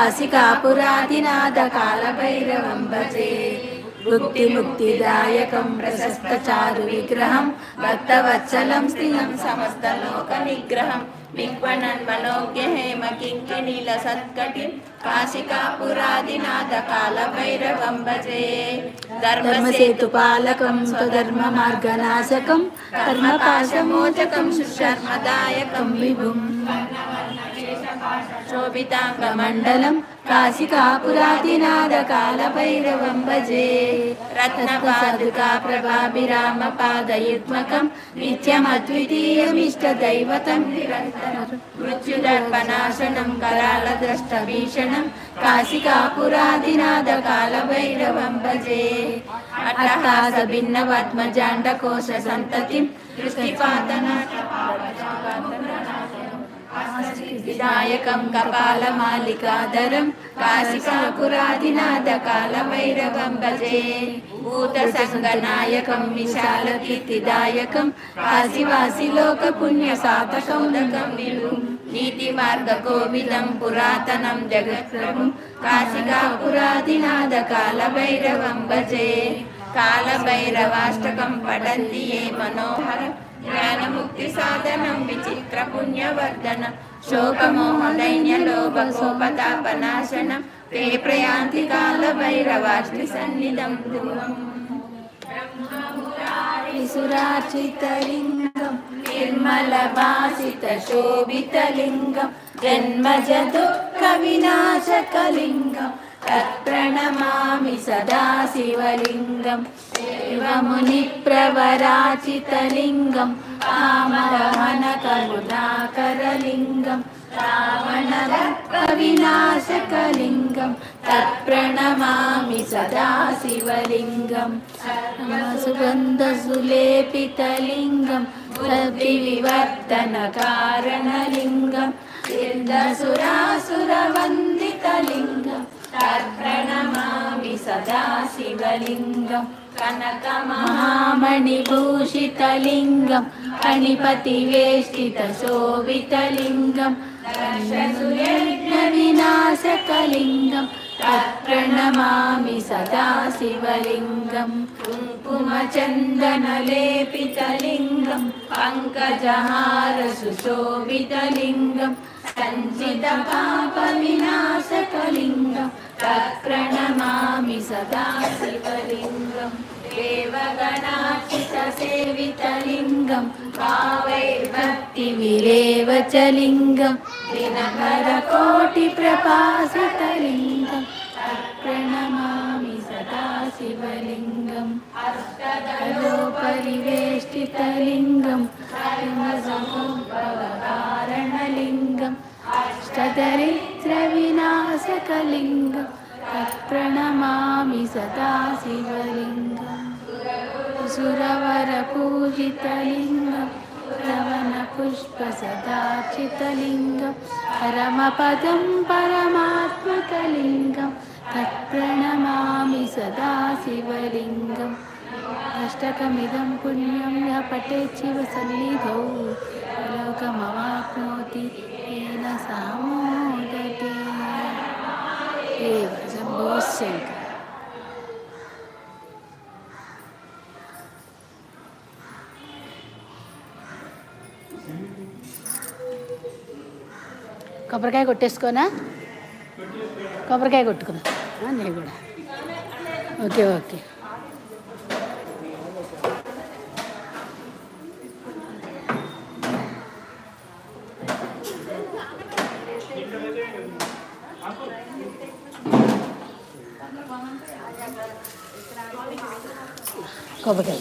काशिकापुरादिनाथ कालभैरवं भजे। मुक्तिदायकं प्रशस्तचारुविग्रहं भक्तवत्सलं स्त्रियं समस्तलोकनिग्रहं विक्वणन्मनोज्ञहेमकिङ्किणीलसत्कटिं काशिकापुरादिनाथ कालभैरवं भजे। धर्मसेतुपालकं स्वधर्ममार्गनाशकं कर्मपाशमोचकं सुशर्मदायकं विभुं शोभिताङ्गमण्डलं काशिकापुरादिनाथ कालभैरवं भजे। रत्नपादुका प्रभाभिरामपादयुग्मकं नित्यमद्वितीयमिष्टदैवतं मृत्युदर्पनाशनं करालद्रष्टभीषणं काशिकापुरादिनाथ कालभैरवं भजे। अट्टहासभिन्नपद्मजाण्डकोशसन्ततिं विनायकं कपालमालिकाधरं काशिकापुरादिनाथ कालभैरवं भजे। भूतसङ्गनायकं विशालकीर्तिदायकं काशीवासिलोकपुण्यसाधकं विभुं नीतिमार्गकोविदं पुरातनं जगत्प्रभुं काशिकापुरादिनाथ कालभैरवं भजे। कालभैरवाष्टकं पठन्ति ये मनोहरं ज्ञानमुक्तिसाधनं विचित्रपुण्यवर्धनं शोकमोहदैन्यलोभकोपतापनाशनं ते प्रयान्ति कालभैरवाष्टसन्निधं सुरार्चितलिङ्गं निर्मलभासितशोभितलिङ्गं जन्मजदुःखविनाशकलिङ्गं तत्प्रणमामि सदा शिवलिङ्गं शिवमुनिप्रवराचितलिङ्गं कामदहनकरुणाकरलिङ्गं रावणदर्पविनाशकलिङ्गं तत्प्रणमामि सदा शिवलिङ्गं सुगन्धसुलेपितलिङ्गं विवर्तनकारणलिङ्गं सिद्धसुरासुरवन्दितलिङ्गं तत्प्रणमामि सदा शिवलिङ्गं कनकमहामणिभूषितलिङ्गं फणिपतिवेष्टितशोभितलिङ्गं दर्शसुयज्ञविनाशकलिङ्गं तत्प्रणमामि सदा शिवलिङ्गं कुङ्कुमचन्दनलेपितलिङ्गं पङ्कजहारसुशोभितलिङ्गं सञ्चितपापविनाशकलिङ्गं तत्प्रणमामि सदा शिवलिङ्गं देवगणार्चितसेवितलिङ्गं भावैर्भक्तिविरेवचलिङ्गं दिनकरकोटिप्रभासितलिङ्गं तत्प्रणमामि सदा शिवलिङ्गं अष्टदलोपरिवेष्टितलिङ्गं कारणलिङ्गम् अष्टदरिद्रविनाशकलिङ्गं तत्प्रणमामि सदा शिवलिङ्गं सुरवरपूजितलिङ्गं रवनपुष्पसदार्चितलिङ्गं परमपदं परमात्मकलिङ्गं तत्प्रणमामि सदा शिवलिङ्गम् अष्टकमिदं पुण्यं यः पठेत् शिवसन्निधौ लोकमवाप्नोति येन सामोदते। शम्भो शङ्कर। కొబ్బరికాయ కొట్టేసుకోనా? కొబ్బరికాయ కొట్టుకున్నా నేను కూడా. Okay okay. కొబ్బరికాయ